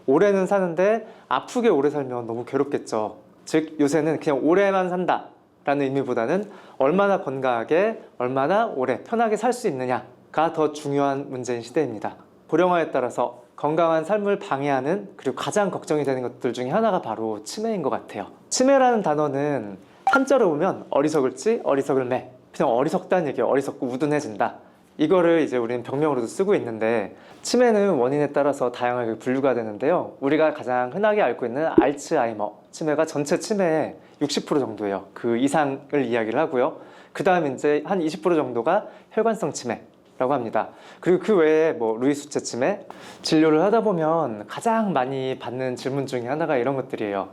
오래는 사는데 아프게 오래 살면 너무 괴롭겠죠. 즉 요새는 그냥 오래만 산다 라는 의미보다는 얼마나 건강하게 얼마나 오래 편하게 살 수 있느냐가 더 중요한 문제인 시대입니다. 고령화에 따라서 건강한 삶을 방해하는 그리고 가장 걱정이 되는 것들 중에 하나가 바로 치매인 것 같아요. 치매라는 단어는 한자로 보면 어리석을지 어리석을매, 그냥 어리석다는 얘기예요. 어리석고 우둔해진다. 이거를 이제 우리는 병명으로도 쓰고 있는데, 치매는 원인에 따라서 다양하게 분류가 되는데요. 우리가 가장 흔하게 알고 있는 알츠하이머 치매가 전체 치매의 60% 정도예요. 그 이상을 이야기를 하고요. 그 다음 이제 한 20% 정도가 혈관성 치매라고 합니다. 그리고 그 외에 뭐 루이수체 치매, 진료를 하다 보면 가장 많이 받는 질문 중에 하나가 이런 것들이에요.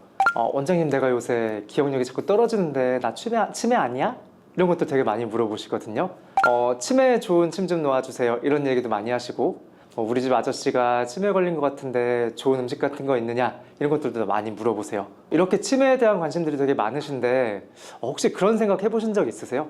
원장님, 내가 요새 기억력이 자꾸 떨어지는데 나 치매 아니야? 이런 것도 되게 많이 물어보시거든요. 치매에 좋은 침 좀 놓아주세요, 이런 얘기도 많이 하시고, 우리 집 아저씨가 치매 걸린 것 같은데 좋은 음식 같은 거 있느냐, 이런 것들도 많이 물어보세요. 이렇게 치매에 대한 관심들이 되게 많으신데 혹시 그런 생각 해보신 적 있으세요?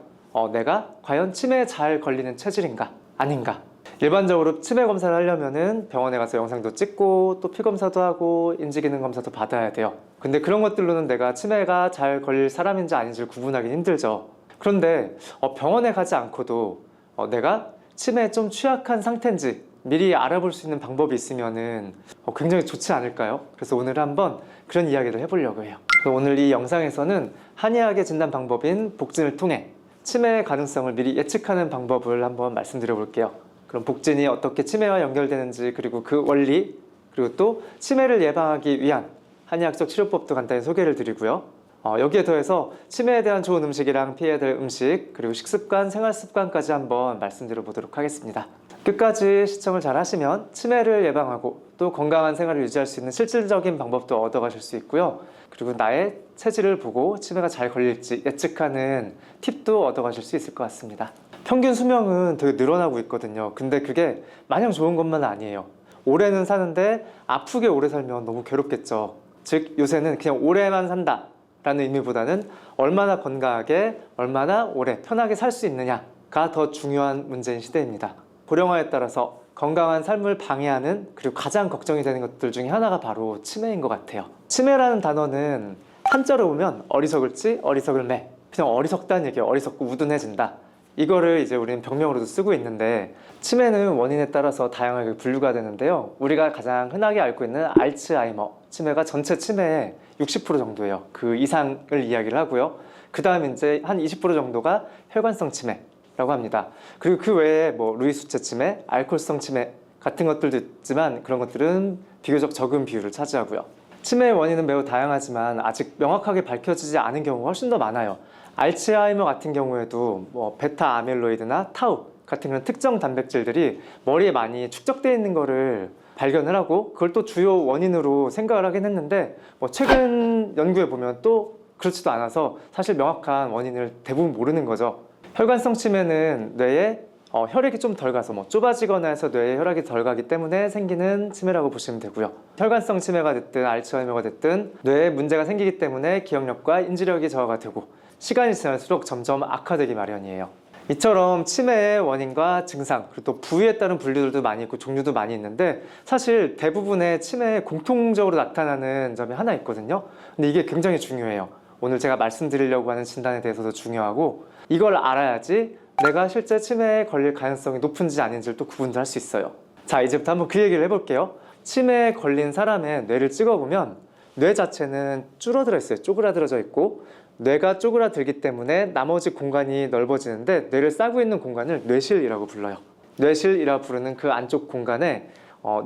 내가 과연 치매에 잘 걸리는 체질인가 아닌가? 일반적으로 치매 검사를 하려면은 병원에 가서 영상도 찍고 또 피 검사도 하고 인지기능 검사도 받아야 돼요. 근데 그런 것들로는 내가 치매가 잘 걸릴 사람인지 아닌지를 구분하기 힘들죠. 그런데 병원에 가지 않고도 내가 치매에 좀 취약한 상태인지 미리 알아볼 수 있는 방법이 있으면은 굉장히 좋지 않을까요? 그래서 오늘 한번 그런 이야기를 해보려고 해요. 오늘 이 영상에서는 한의학의 진단 방법인 복진을 통해 치매의 가능성을 미리 예측하는 방법을 한번 말씀드려 볼게요. 그럼 복진이 어떻게 치매와 연결되는지, 그리고 그 원리, 그리고 또 치매를 예방하기 위한 한의학적 치료법도 간단히 소개를 드리고요. 여기에 더해서 치매에 대한 좋은 음식이랑 피해야 될 음식, 그리고 식습관, 생활습관까지 한번 말씀드려 보도록 하겠습니다. 끝까지 시청을 잘 하시면 치매를 예방하고 또 건강한 생활을 유지할 수 있는 실질적인 방법도 얻어가실 수 있고요. 그리고 나의 체질을 보고 치매가 잘 걸릴지 예측하는 팁도 얻어가실 수 있을 것 같습니다. 평균 수명은 되게 늘어나고 있거든요. 근데 그게 마냥 좋은 것만 아니에요. 오래는 사는데 아프게 오래 살면 너무 괴롭겠죠. 즉 요새는 그냥 오래만 산다 라는 의미보다는 얼마나 건강하게 얼마나 오래 편하게 살 수 있느냐가 더 중요한 문제인 시대입니다. 고령화에 따라서 건강한 삶을 방해하는 그리고 가장 걱정이 되는 것들 중에 하나가 바로 치매인 것 같아요. 치매라는 단어는 한자로 보면 어리석을지 어리석을매, 그냥 어리석다는 얘기예요. 어리석고 우둔해진다. 이거를 이제 우리는 병명으로도 쓰고 있는데, 치매는 원인에 따라서 다양하게 분류가 되는데요. 우리가 가장 흔하게 알고 있는 알츠하이머 치매가 전체 치매의 60% 정도예요. 그 이상을 이야기를 하고요. 그 다음 이제 한 20% 정도가 혈관성 치매라고 합니다. 그리고 그 외에 뭐 루이수체 치매, 알코올성 치매 같은 것들도 있지만 그런 것들은 비교적 적은 비율을 차지하고요. 치매의 원인은 매우 다양하지만 아직 명확하게 밝혀지지 않은 경우가 훨씬 더 많아요. 알츠하이머 같은 경우에도 뭐 베타 아밀로이드나 타우 같은 그런 특정 단백질들이 머리에 많이 축적되어 있는 거를 발견을 하고 그걸 또 주요 원인으로 생각을 하긴 했는데, 뭐 최근 연구에 보면 또 그렇지도 않아서 사실 명확한 원인을 대부분 모르는 거죠. 혈관성 치매는 뇌에 혈액이 좀 덜 가서 뭐 좁아지거나 해서 뇌에 혈액이 덜 가기 때문에 생기는 치매라고 보시면 되고요. 혈관성 치매가 됐든 알츠하이머가 됐든 뇌에 문제가 생기기 때문에 기억력과 인지력이 저하가 되고 시간이 지날수록 점점 악화되기 마련이에요. 이처럼 치매의 원인과 증상, 그리고 또 부위에 따른 분류들도 많이 있고 종류도 많이 있는데, 사실 대부분의 치매에 공통적으로 나타나는 점이 하나 있거든요. 근데 이게 굉장히 중요해요. 오늘 제가 말씀드리려고 하는 진단에 대해서도 중요하고, 이걸 알아야지 내가 실제 치매에 걸릴 가능성이 높은지 아닌지를 또 구분도 할 수 있어요. 자, 이제부터 한번 그 얘기를 해볼게요. 치매에 걸린 사람의 뇌를 찍어보면 뇌 자체는 줄어들어 있어요. 쪼그라들어져 있고, 뇌가 쪼그라들기 때문에 나머지 공간이 넓어지는데 뇌를 싸고 있는 공간을 뇌실이라고 불러요. 뇌실이라고 부르는 그 안쪽 공간에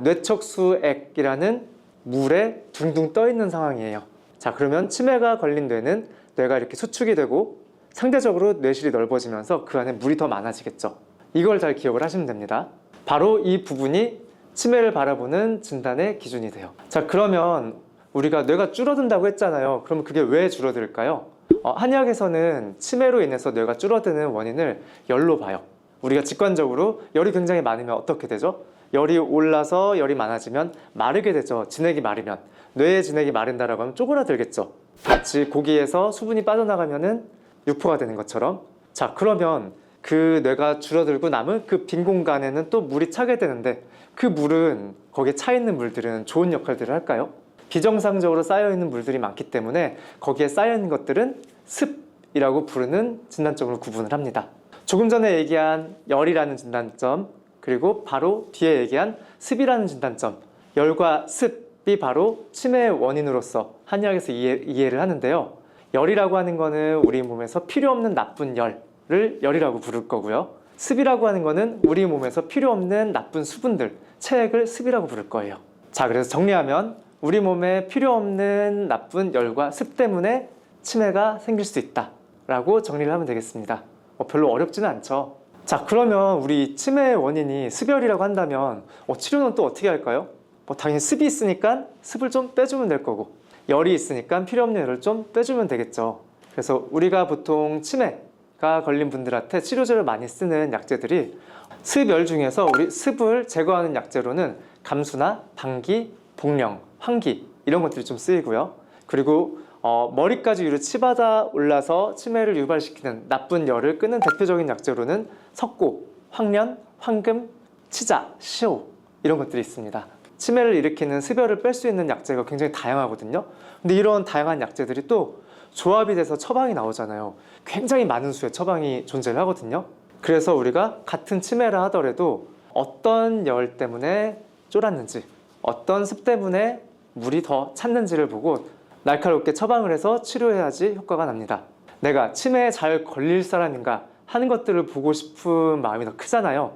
뇌척수액이라는 물에 둥둥 떠 있는 상황이에요. 자, 그러면 치매가 걸린 뇌는 뇌가 이렇게 수축이 되고 상대적으로 뇌실이 넓어지면서 그 안에 물이 더 많아지겠죠. 이걸 잘 기억을 하시면 됩니다. 바로 이 부분이 치매를 바라보는 진단의 기준이 돼요. 자, 그러면 우리가 뇌가 줄어든다고 했잖아요. 그러면 그게 왜 줄어들까요? 한의학에서는 치매로 인해서 뇌가 줄어드는 원인을 열로 봐요. 우리가 직관적으로 열이 굉장히 많으면 어떻게 되죠? 열이 올라서 열이 많아지면 마르게 되죠. 진액이 마르면. 뇌의 진액이 마른다라고 하면 쪼그라들겠죠. 마치 고기에서 수분이 빠져나가면은 육포가 되는 것처럼. 자, 그러면 그 뇌가 줄어들고 남은 그 빈 공간에는 또 물이 차게 되는데 그 물은 거기에 차 있는 물들은 좋은 역할들을 할까요? 비정상적으로 쌓여있는 물들이 많기 때문에 거기에 쌓여있는 것들은 습이라고 부르는 진단점으로 구분을 합니다. 조금 전에 얘기한 열이라는 진단점, 그리고 바로 뒤에 얘기한 습이라는 진단점, 열과 습이 바로 치매의 원인으로서 한의학에서 이해를 하는데요. 열이라고 하는 거는 우리 몸에서 필요 없는 나쁜 열을 열이라고 부를 거고요. 습이라고 하는 거는 우리 몸에서 필요 없는 나쁜 수분들, 체액을 습이라고 부를 거예요. 자, 그래서 정리하면 우리 몸에 필요 없는 나쁜 열과 습 때문에 치매가 생길 수 있다라고 정리를 하면 되겠습니다. 별로 어렵지는 않죠. 자, 그러면 우리 치매의 원인이 습열이라고 한다면 치료는 또 어떻게 할까요? 당연히 습이 있으니까 습을 좀 빼주면 될 거고, 열이 있으니까 필요 없는 열을 좀 빼주면 되겠죠. 그래서 우리가 보통 치매가 걸린 분들한테 치료제를 많이 쓰는 약제들이 습열 중에서 우리 습을 제거하는 약제로는 감수나 방기, 복령, 환기 이런 것들이 좀 쓰이고요. 그리고 머리까지 위로 치받아 올라서 치매를 유발시키는 나쁜 열을 끄는 대표적인 약재로는 석고, 황련, 황금, 치자, 시오 이런 것들이 있습니다. 치매를 일으키는 습열을 뺄 수 있는 약재가 굉장히 다양하거든요. 근데 이런 다양한 약재들이 또 조합이 돼서 처방이 나오잖아요. 굉장히 많은 수의 처방이 존재를 하거든요. 그래서 우리가 같은 치매라 하더라도 어떤 열 때문에 쫄았는지, 어떤 습 때문에 물이 더 찼는지를 보고 날카롭게 처방을 해서 치료해야지 효과가 납니다. 내가 치매에 잘 걸릴 사람인가 하는 것들을 보고 싶은 마음이 더 크잖아요.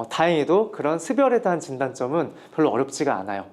다행히도 그런 습열에 대한 진단점은 별로 어렵지가 않아요.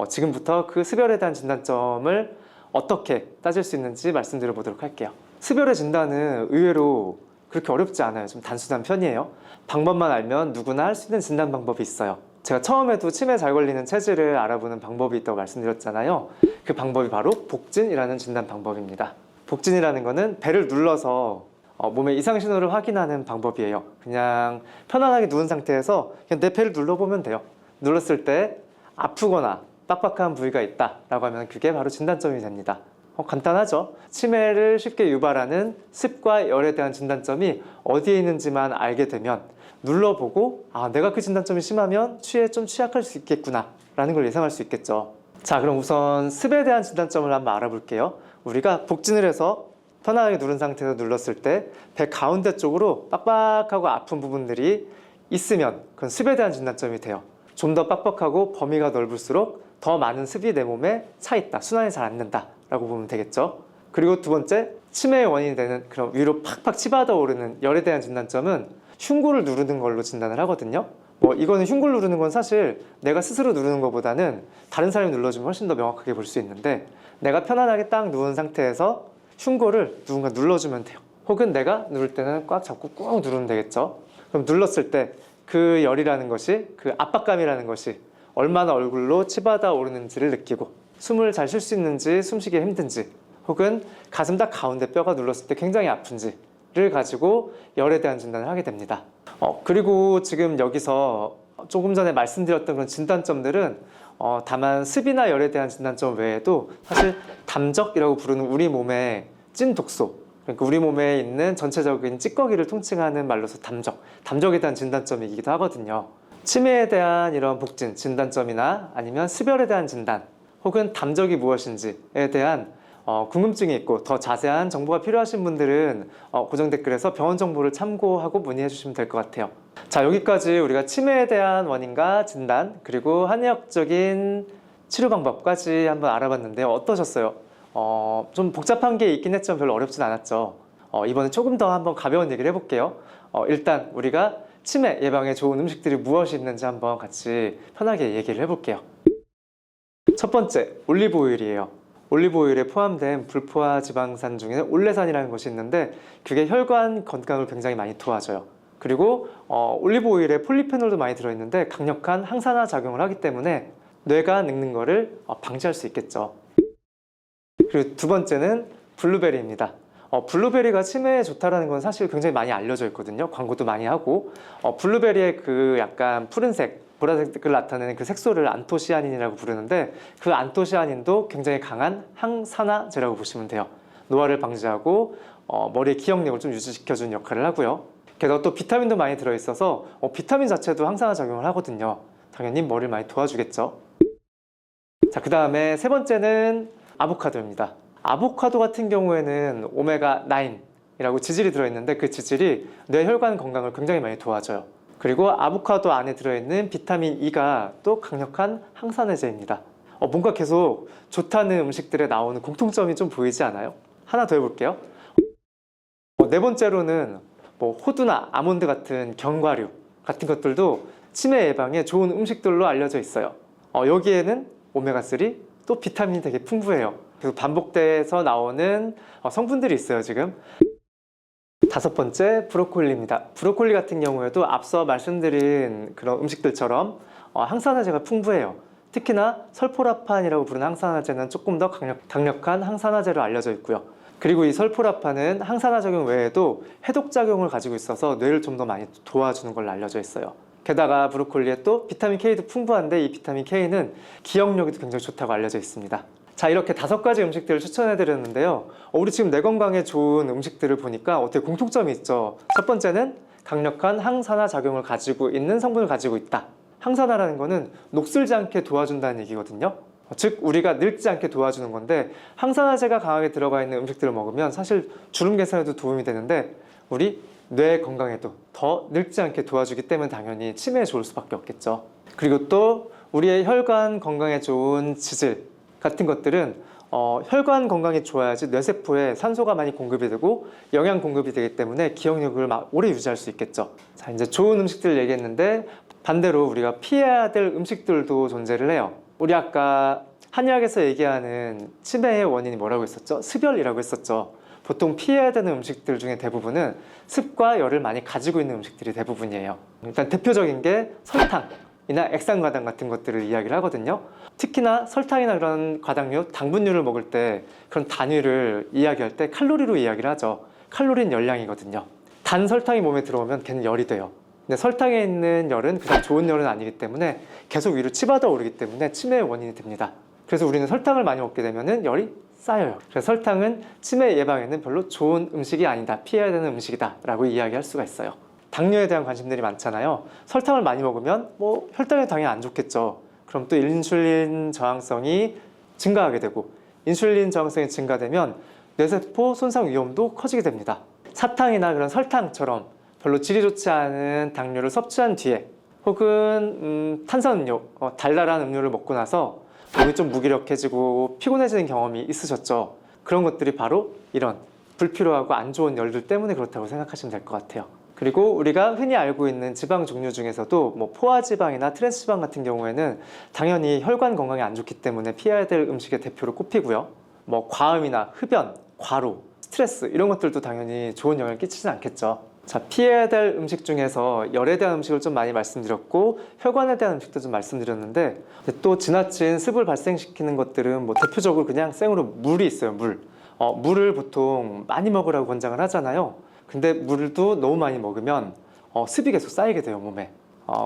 지금부터 그 습열에 대한 진단점을 어떻게 따질 수 있는지 말씀드려 보도록 할게요. 습열의 진단은 의외로 그렇게 어렵지 않아요. 좀 단순한 편이에요. 방법만 알면 누구나 할 수 있는 진단 방법이 있어요. 제가 처음에도 치매 잘 걸리는 체질을 알아보는 방법이 있다고 말씀드렸잖아요. 그 방법이 바로 복진이라는 진단 방법입니다. 복진이라는 거는 배를 눌러서 몸의 이상 신호를 확인하는 방법이에요. 그냥 편안하게 누운 상태에서 그냥 내 배를 눌러보면 돼요. 눌렀을 때 아프거나 빡빡한 부위가 있다라고 하면 그게 바로 진단점이 됩니다. 간단하죠? 치매를 쉽게 유발하는 습과 열에 대한 진단점이 어디에 있는지만 알게 되면 눌러보고 내가 그 진단점이 심하면 취에 좀 취약할 수 있겠구나 라는 걸 예상할 수 있겠죠. 자, 그럼 우선 습에 대한 진단점을 한번 알아볼게요. 우리가 복진을 해서 편안하게 누른 상태에서 눌렀을 때 배 가운데 쪽으로 빡빡하고 아픈 부분들이 있으면 그건 습에 대한 진단점이 돼요. 좀 더 빡빡하고 범위가 넓을수록 더 많은 습이 내 몸에 차 있다, 순환이 잘 안 된다 라고 보면 되겠죠. 그리고 두 번째, 치매의 원인이 되는 그런 위로 팍팍 치받아 오르는 열에 대한 진단점은 흉골을 누르는 걸로 진단을 하거든요. 이거는 흉골 누르는 건 사실 내가 스스로 누르는 것보다는 다른 사람이 눌러주면 훨씬 더 명확하게 볼 수 있는데, 내가 편안하게 딱 누운 상태에서 흉골을 누군가 눌러주면 돼요. 혹은 내가 누를 때는 꽉 잡고 꾹 누르면 되겠죠. 그럼 눌렀을 때 그 열이라는 것이, 그 압박감이라는 것이 얼마나 얼굴로 치받아 오르는지를 느끼고, 숨을 잘 쉴 수 있는지, 숨쉬기 힘든지, 혹은 가슴 딱 가운데 뼈가 눌렀을 때 굉장히 아픈지를 가지고 열에 대한 진단을 하게 됩니다. 그리고 지금 여기서 조금 전에 말씀드렸던 그런 진단점들은 다만 습이나 열에 대한 진단점 외에도 사실 담적이라고 부르는 우리 몸의 찐 독소, 그러니까 우리 몸에 있는 전체적인 찌꺼기를 통칭하는 말로서 담적에 대한 진단점이기도 하거든요. 치매에 대한 이런 복진 진단점이나 아니면 습열에 대한 진단, 혹은 담적이 무엇인지에 대한 궁금증이 있고 더 자세한 정보가 필요하신 분들은 고정 댓글에서 병원 정보를 참고하고 문의해 주시면 될 것 같아요. 자, 여기까지 우리가 치매에 대한 원인과 진단, 그리고 한의학적인 치료 방법까지 한번 알아봤는데요. 어떠셨어요? 좀 복잡한 게 있긴 했지만 별로 어렵진 않았죠. 이번에 조금 더 한번 가벼운 얘기를 해볼게요. 일단 우리가 치매 예방에 좋은 음식들이 무엇이 있는지 한번 같이 편하게 얘기를 해볼게요. 첫 번째, 올리브 오일이에요. 올리브 오일에 포함된 불포화 지방산 중에는 올레산이라는 것이 있는데 그게 혈관 건강을 굉장히 많이 도와줘요. 그리고 올리브 오일에 폴리페놀도 많이 들어있는데 강력한 항산화 작용을 하기 때문에 뇌가 늙는 거를 방지할 수 있겠죠. 그리고 두 번째는 블루베리입니다. 블루베리가 치매에 좋다라는 건 사실 굉장히 많이 알려져 있거든요. 광고도 많이 하고 블루베리의 그 약간 푸른색, 보라색을 나타내는 그 색소를 안토시아닌이라고 부르는데 그 안토시아닌도 굉장히 강한 항산화제라고 보시면 돼요. 노화를 방지하고 머리의 기억력을 좀 유지시켜주는 역할을 하고요. 게다가 또 비타민도 많이 들어있어서 비타민 자체도 항산화 작용을 하거든요. 당연히 머리를 많이 도와주겠죠. 자, 그 다음에 세 번째는 아보카도입니다. 아보카도 같은 경우에는 오메가9이라고 지질이 들어있는데 그 지질이 뇌혈관 건강을 굉장히 많이 도와줘요. 그리고 아보카도 안에 들어있는 비타민 E가 또 강력한 항산화제입니다. 뭔가 계속 좋다는 음식들에 나오는 공통점이 좀 보이지 않아요? 하나 더 해볼게요. 네 번째로는 호두나 아몬드 같은 견과류 같은 것들도 치매 예방에 좋은 음식들로 알려져 있어요. 여기에는 오메가3 또 비타민이 되게 풍부해요. 그래서 반복돼서 나오는 성분들이 있어요 지금. 다섯 번째, 브로콜리입니다. 브로콜리 같은 경우에도 앞서 말씀드린 그런 음식들처럼 항산화제가 풍부해요. 특히나 설포라판이라고 부르는 항산화제는 조금 더 강력한 항산화제로 알려져 있고요. 그리고 이 설포라판은 항산화 작용 외에도 해독 작용을 가지고 있어서 뇌를 좀 더 많이 도와주는 걸로 알려져 있어요. 게다가 브로콜리에 또 비타민 K도 풍부한데 이 비타민 K는 기억력에도 굉장히 좋다고 알려져 있습니다. 자, 이렇게 5가지 음식들을 추천해 드렸는데요. 우리 지금 뇌 건강에 좋은 음식들을 보니까 어떻게 공통점이 있죠. 첫 번째는 강력한 항산화 작용을 가지고 있는 성분을 가지고 있다. 항산화라는 거는 녹슬지 않게 도와준다는 얘기거든요. 즉 우리가 늙지 않게 도와주는 건데 항산화제가 강하게 들어가 있는 음식들을 먹으면 사실 주름 개선에도 도움이 되는데 우리 뇌 건강에도 더 늙지 않게 도와주기 때문에 당연히 치매에 좋을 수밖에 없겠죠. 그리고 또 우리의 혈관 건강에 좋은 지질 같은 것들은 혈관 건강이 좋아야지 뇌세포에 산소가 많이 공급이 되고 영양 공급이 되기 때문에 기억력을 오래 유지할 수 있겠죠. 자, 이제 좋은 음식들 얘기했는데 반대로 우리가 피해야 될 음식들도 존재를 해요. 우리 아까 한의학에서 얘기하는 치매의 원인이 뭐라고 했었죠? 습열이라고 했었죠. 보통 피해야 되는 음식들 중에 대부분은 습과 열을 많이 가지고 있는 음식들이 대부분이에요. 일단 대표적인 게 설탕이나 액상과당 같은 것들을 이야기를 하거든요. 특히나 설탕이나 그런 과당류, 당분류를 먹을 때 그런 단위를 이야기할 때 칼로리로 이야기를 하죠. 칼로리는 열량이거든요. 단 설탕이 몸에 들어오면 걔는 열이 돼요. 근데 설탕에 있는 열은 그닥 좋은 열은 아니기 때문에 계속 위로 치받아 오르기 때문에 치매의 원인이 됩니다. 그래서 우리는 설탕을 많이 먹게 되면 열이 쌓여요. 그래서 설탕은 치매 예방에는 별로 좋은 음식이 아니다, 피해야 되는 음식이다 라고 이야기할 수가 있어요. 당뇨에 대한 관심들이 많잖아요. 설탕을 많이 먹으면 혈당에 당연히 안 좋겠죠. 그럼 또 인슐린 저항성이 증가하게 되고 인슐린 저항성이 증가되면 뇌세포 손상 위험도 커지게 됩니다. 사탕이나 그런 설탕처럼 별로 질이 좋지 않은 당류를 섭취한 뒤에 혹은 탄산음료, 달달한 음료를 먹고 나서 몸이 좀 무기력해지고 피곤해지는 경험이 있으셨죠? 그런 것들이 바로 이런 불필요하고 안 좋은 열들 때문에 그렇다고 생각하시면 될 것 같아요. 그리고 우리가 흔히 알고 있는 지방 종류 중에서도 포화지방이나 트랜스지방 같은 경우에는 당연히 혈관 건강에 안 좋기 때문에 피해야 될 음식의 대표로 꼽히고요. 과음이나 흡연, 과로, 스트레스 이런 것들도 당연히 좋은 영향을 끼치진 않겠죠. 자, 피해야 될 음식 중에서 열에 대한 음식을 좀 많이 말씀드렸고 혈관에 대한 음식도 좀 말씀드렸는데 또 지나친 습을 발생시키는 것들은 대표적으로 그냥 생으로 물이 있어요. 물을 보통 많이 먹으라고 권장을 하잖아요. 근데 물도 너무 많이 먹으면 습이 계속 쌓이게 돼요, 몸에.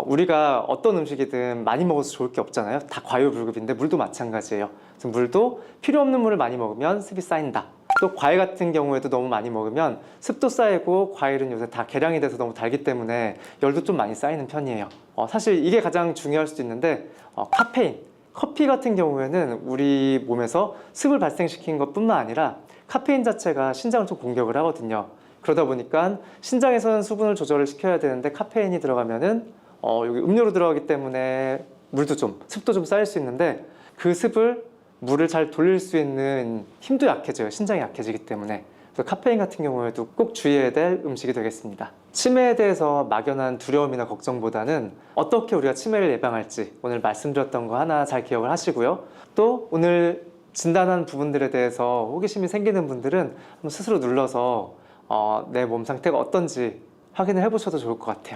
우리가 어떤 음식이든 많이 먹어서 좋을 게 없잖아요. 다 과유불급인데 물도 마찬가지예요. 그래서 물도 필요 없는 물을 많이 먹으면 습이 쌓인다. 또 과일 같은 경우에도 너무 많이 먹으면 습도 쌓이고 과일은 요새 다 개량이 돼서 너무 달기 때문에 열도 좀 많이 쌓이는 편이에요. 사실 이게 가장 중요할 수도 있는데 카페인, 커피 같은 경우에는 우리 몸에서 습을 발생시키는 것뿐만 아니라 카페인 자체가 신장을 좀 공격을 하거든요. 그러다 보니까 신장에서는 수분을 조절을 시켜야 되는데 카페인이 들어가면은 여기 음료로 들어가기 때문에 물도 좀 습도 좀 쌓일 수 있는데 그 습을 물을 잘 돌릴 수 있는 힘도 약해져요. 신장이 약해지기 때문에. 그래서 카페인 같은 경우에도 꼭 주의해야 될 음식이 되겠습니다. 치매에 대해서 막연한 두려움이나 걱정보다는 어떻게 우리가 치매를 예방할지 오늘 말씀드렸던 거 하나 잘 기억을 하시고요. 또 오늘 진단한 부분들에 대해서 호기심이 생기는 분들은 한번 스스로 눌러서 내 몸 상태가 어떤지 확인을 해보셔도 좋을 것 같아요.